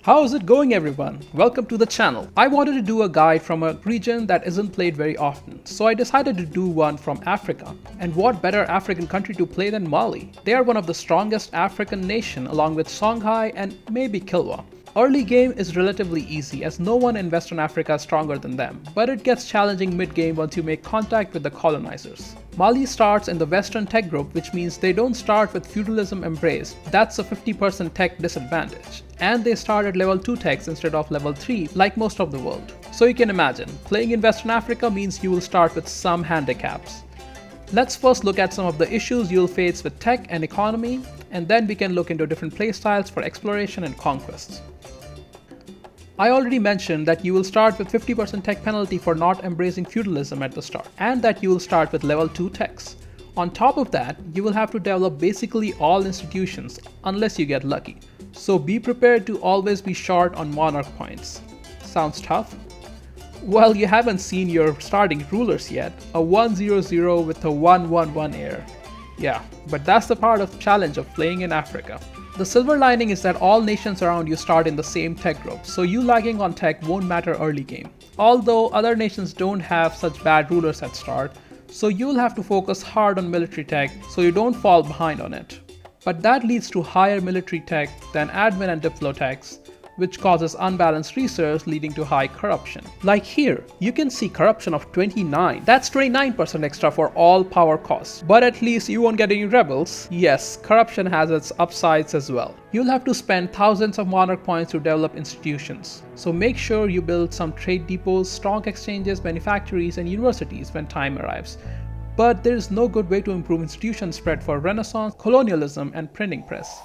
How's it going, everyone? Welcome to the channel. I wanted to do a guide from a region that isn't played very often, so I decided to do one from Africa. And what better African country to play than Mali? They are one of the strongest African nation along with Songhai and maybe Kilwa. Early game is relatively easy as no one in Western Africa is stronger than them, but it gets challenging mid-game once you make contact with the colonizers. Mali starts in the Western tech group, which means they don't start with feudalism embraced. That's a 50% tech disadvantage. And they start at level 2 techs instead of level 3 like most of the world. So you can imagine, playing in Western Africa means you will start with some handicaps. Let's first look at some of the issues you'll face with tech and economy, and then we can look into different playstyles for exploration and conquest. I already mentioned that you will start with 50% tech penalty for not embracing feudalism at the start, and that you will start with level 2 techs. On top of that, you will have to develop basically all institutions, unless you get lucky. So be prepared to always be short on monarch points. Sounds tough? Well, you haven't seen your starting rulers yet, a 100 with a 111 heir. Yeah, but that's the part of the challenge of playing in Africa. The silver lining is that all nations around you start in the same tech group, so you lagging on tech won't matter early game. Although other nations don't have such bad rulers at start, so you'll have to focus hard on military tech so you don't fall behind on it. But that leads to higher military tech than admin and diplo techs, which causes unbalanced research leading to high corruption. Like here, you can see corruption of 29. That's 29% extra for all power costs. But at least you won't get any rebels. Yes, corruption has its upsides as well. You'll have to spend thousands of monarch points to develop institutions. So make sure you build some trade depots, stock exchanges, manufactories, and universities when time arrives. But there is no good way to improve institution spread for Renaissance, colonialism, and printing press.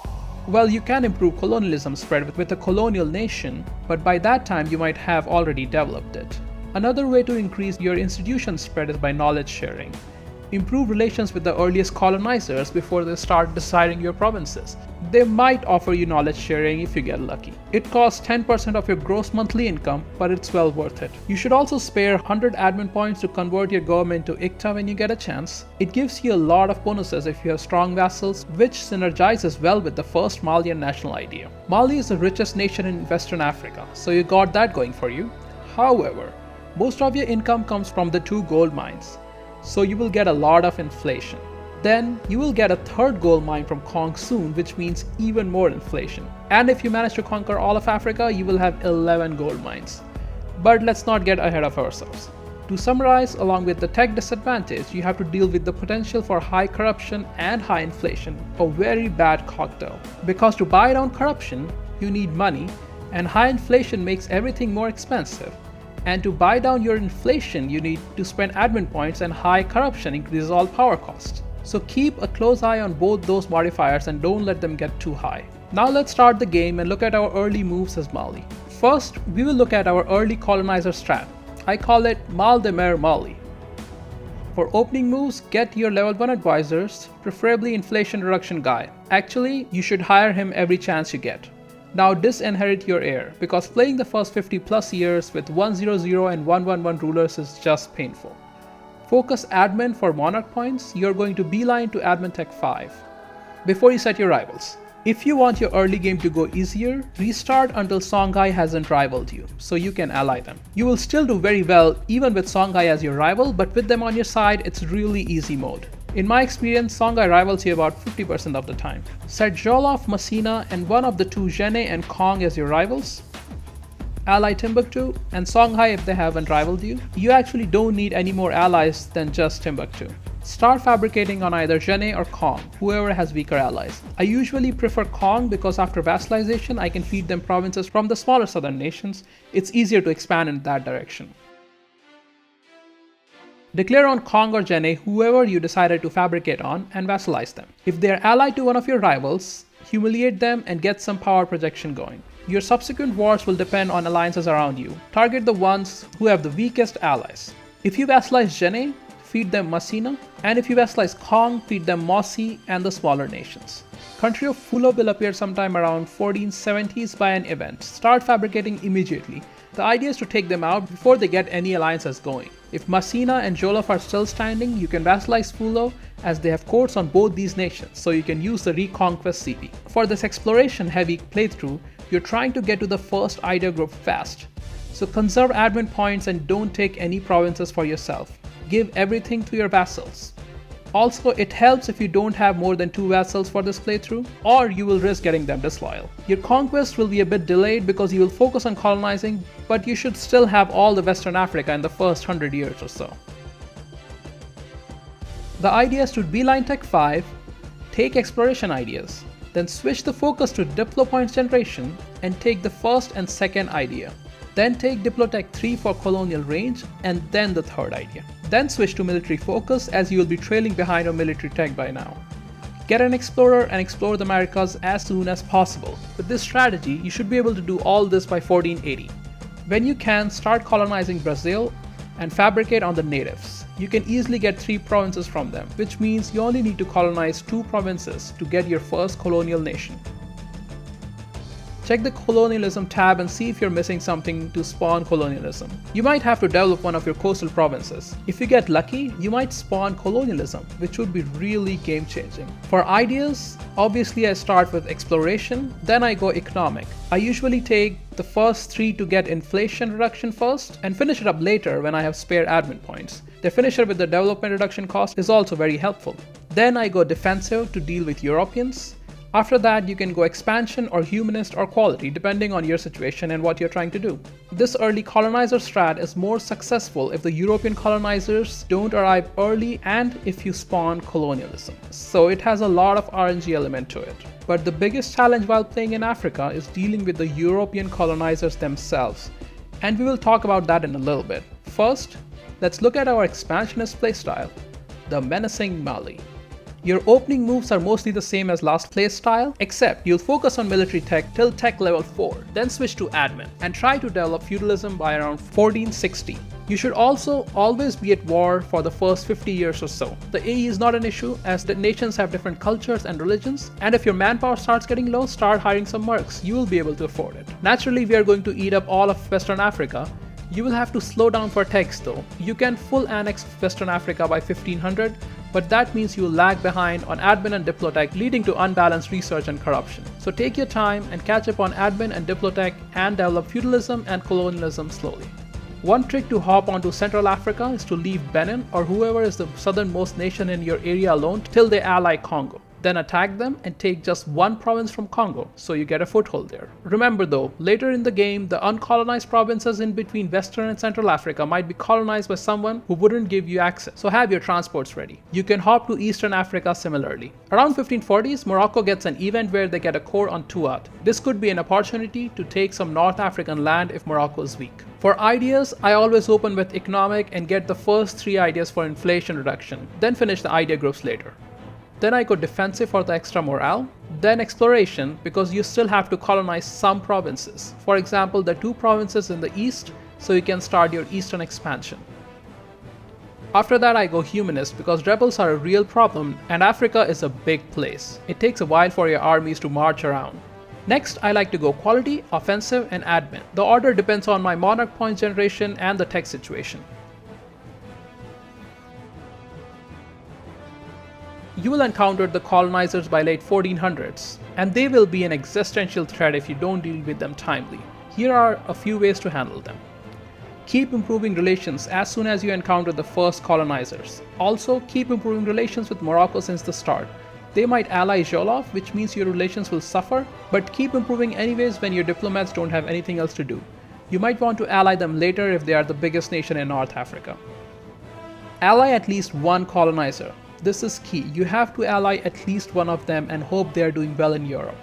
Well, you can improve colonialism spread with a colonial nation, but by that time you might have already developed it. Another way to increase your institution spread is by knowledge sharing. Improve relations with the earliest colonizers before they start deciding your provinces. They might offer you knowledge sharing if you get lucky. It costs 10% of your gross monthly income, but it's well worth it. You should also spare 100 admin points to convert your government to ICTA when you get a chance. It gives you a lot of bonuses if you have strong vassals, which synergizes well with the first Malian national idea. Mali is the richest nation in Western Africa, so you got that going for you. However, most of your income comes from the 2 gold mines, so you will get a lot of inflation. Then you will get a 3rd gold mine from Kong soon, which means even more inflation. And if you manage to conquer all of Africa, you will have 11 gold mines. But let's not get ahead of ourselves. To summarize, along with the tech disadvantage, you have to deal with the potential for high corruption and high inflation, a very bad cocktail. Because to buy down corruption, you need money, and high inflation makes everything more expensive. And to buy down your inflation, you need to spend admin points, and high corruption increases all power costs. So keep a close eye on both those modifiers and don't let them get too high. Now let's start the game and look at our early moves as Mali. First, we will look at our early colonizer strat. I call it Mal de Mer Mali. For opening moves, get your level 1 advisors, preferably inflation reduction guy. Actually, you should hire him every chance you get. Now disinherit your heir, because playing the first 50 plus years with 100 and 111 rulers is just painful. Focus admin for monarch points. You're going to beeline to admin tech 5 before you set your rivals. If you want your early game to go easier, restart until Songhai hasn't rivaled you, so you can ally them. You will still do very well even with Songhai as your rival, but with them on your side, it's really easy mode. In my experience, Songhai rivals you about 50% of the time. Set Jolof, Messina, and one of the 2 Jene and Kong as your rivals. Ally Timbuktu and Songhai if they haven't rivaled you. You actually don't need any more allies than just Timbuktu. Start fabricating on either Jene or Kong, whoever has weaker allies. I usually prefer Kong because after vassalization I can feed them provinces from the smaller southern nations. It's easier to expand in that direction. Declare on Kong or Jene whoever you decided to fabricate on and vassalize them. If they are allied to one of your rivals, humiliate them and get some power projection going. Your subsequent wars will depend on alliances around you. Target the ones who have the weakest allies. If you vassalize Jene, feed them Messina, and if you vassalize Kong, feed them Mossi and the smaller nations. Country of Fulo will appear sometime around 1470s by an event. Start fabricating immediately. The idea is to take them out before they get any alliances going. If Messina and Jolof are still standing, you can vassalize Fulo as they have courts on both these nations, so you can use the Reconquest CP. For this exploration heavy playthrough, You're trying to get to the first idea group fast. So conserve admin points and don't take any provinces for yourself. Give everything to your vassals. Also, it helps if you don't have more than 2 vassals for this playthrough, or you will risk getting them disloyal. Your conquest will be a bit delayed because you will focus on colonizing, but you should still have all the Western Africa in the first 100 years or so. The idea is to beeline Tech 5, take exploration ideas, then switch the focus to Diplo points generation and take the first and second idea. Then take Diplotech 3 for colonial range and then the third idea. Then switch to military focus as you will be trailing behind on military tech by now. Get an explorer and explore the Americas as soon as possible. With this strategy, you should be able to do all this by 1480. When you can, start colonizing Brazil and fabricate on the natives. You can easily get 3 provinces from them, which means you only need to colonize 2 provinces to get your first colonial nation. Check the colonialism tab and see if you're missing something to spawn colonialism. You might have to develop one of your coastal provinces. If you get lucky, you might spawn colonialism, which would be really game changing. For ideas, obviously I start with exploration, then I go economic. I usually take the first 3 to get inflation reduction first and finish it up later when I have spare admin points. The finisher with the development reduction cost is also very helpful. Then I go defensive to deal with Europeans. After that, you can go expansion or humanist or quality depending on your situation and what you're trying to do. This early colonizer strat is more successful if the European colonizers don't arrive early and if you spawn colonialism. So it has a lot of RNG element to it. But the biggest challenge while playing in Africa is dealing with the European colonizers themselves. And we will talk about that in a little bit. First, let's look at our expansionist playstyle, the menacing Mali. Your opening moves are mostly the same as last playstyle, except you'll focus on military tech till tech level 4, then switch to admin, and try to develop feudalism by around 1460. You should also always be at war for the first 50 years or so. The AE is not an issue as the nations have different cultures and religions, and if your manpower starts getting low, start hiring some mercs, you will be able to afford it. Naturally, we are going to eat up all of Western Africa. You will have to slow down for techs though. You can full annex Western Africa by 1500, but that means you will lag behind on admin and diplotech, leading to unbalanced research and corruption. So take your time and catch up on admin and diplotech and develop feudalism and colonialism slowly. One trick to hop onto Central Africa is to leave Benin or whoever is the southernmost nation in your area alone till they ally Congo. Then attack them and take just 1 province from Congo, so you get a foothold there. Remember though, later in the game, the uncolonized provinces in between Western and Central Africa might be colonized by someone who wouldn't give you access, so have your transports ready. You can hop to Eastern Africa similarly. Around 1540s, Morocco gets an event where they get a core on Tuat. This could be an opportunity to take some North African land if Morocco is weak. For ideas, I always open with economic and get the first 3 ideas for inflation reduction, then finish the idea groups later. Then I go defensive for the extra morale, then exploration because you still have to colonize some provinces. For example, the 2 provinces in the east, so you can start your eastern expansion. After that I go humanist because rebels are a real problem and Africa is a big place. It takes a while for your armies to march around. Next, I like to go quality, offensive and admin. The order depends on my monarch points generation and the tech situation. You will encounter the colonizers by late 1400s, and they will be an existential threat if you don't deal with them timely. Here are a few ways to handle them. Keep improving relations as soon as you encounter the first colonizers. Also, keep improving relations with Morocco since the start. They might ally Jolof, which means your relations will suffer, but keep improving anyways when your diplomats don't have anything else to do. You might want to ally them later if they are the biggest nation in North Africa. Ally at least 1 colonizer. This is key. You have to ally at least one of them and hope they are doing well in Europe.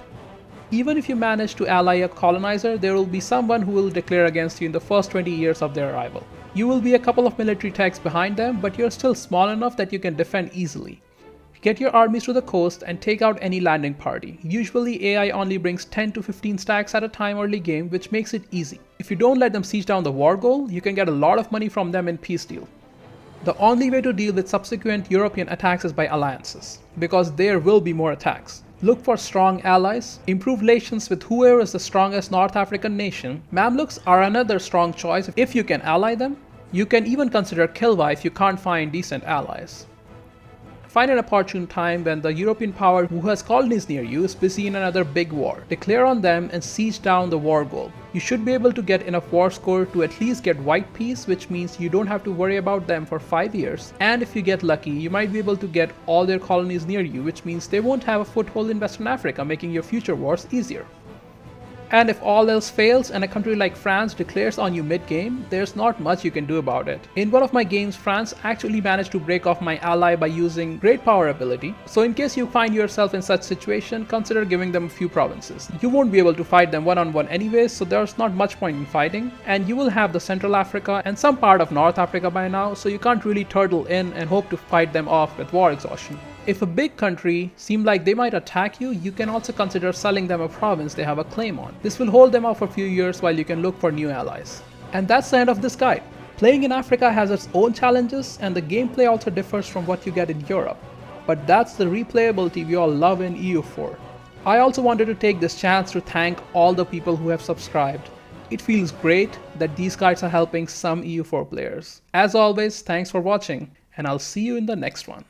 Even if you manage to ally a colonizer, there will be someone who will declare against you in the first 20 years of their arrival. You will be a couple of military techs behind them, but you're still small enough that you can defend easily. Get your armies to the coast and take out any landing party. Usually AI only brings 10 to 15 stacks at a time early game, which makes it easy. If you don't let them siege down the war goal, you can get a lot of money from them in peace deal. The only way to deal with subsequent European attacks is by alliances, because there will be more attacks. Look for strong allies, improve relations with whoever is the strongest North African nation. Mamluks are another strong choice if you can ally them. You can even consider Kilwa if you can't find decent allies. Find an opportune time when the European power who has colonies near you is busy in another big war. Declare on them and siege down the war goal. You should be able to get enough war score to at least get white peace, which means you don't have to worry about them for 5 years. And if you get lucky, you might be able to get all their colonies near you, which means they won't have a foothold in Western Africa, making your future wars easier. And if all else fails and a country like France declares on you mid-game, there's not much you can do about it. In one of my games, France actually managed to break off my ally by using great power ability, so in case you find yourself in such situation, consider giving them a few provinces. You won't be able to fight them one-on-one anyways, so there's not much point in fighting, and you will have the Central Africa and some part of North Africa by now, so you can't really turtle in and hope to fight them off with war exhaustion. If a big country seems like they might attack you, you can also consider selling them a province they have a claim on. This will hold them off for a few years while you can look for new allies. And that's the end of this guide. Playing in Africa has its own challenges, and the gameplay also differs from what you get in Europe. But that's the replayability we all love in EU4. I also wanted to take this chance to thank all the people who have subscribed. It feels great that these guides are helping some EU4 players. As always, thanks for watching, and I'll see you in the next one.